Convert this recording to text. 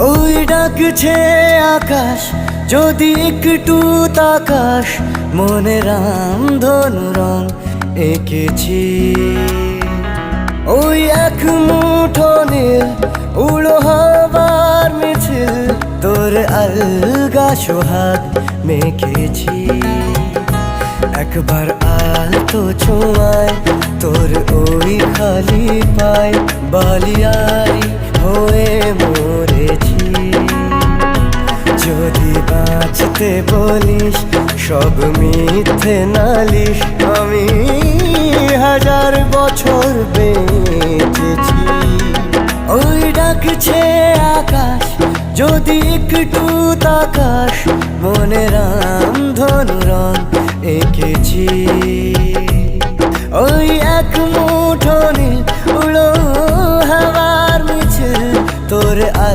ওই ডাকছে আকাশ, যদি একটু তাকাস, মনে রামধনু রং এঁকেছি। ওই এক মুঠো নীল উড়ো হবার মিছিল, তোর আলগা সোহাগ মেখেছি। একবার আলতো ছোঁয়ায় তোর ওই খালি পায়, বালিয়ারি হয়ে মরেছি। যদি বাঁচতে বলিস সব মিথ্যে নালিশ, আমি 1000 বছর বেঁচেছি। ওই ডাকছে আকাশ, যদি একটু তাকাস, মনে রামধনু রং এঁকেছি। ওই এক মুঠো নীল উড়ো হবার মিছিল, তোর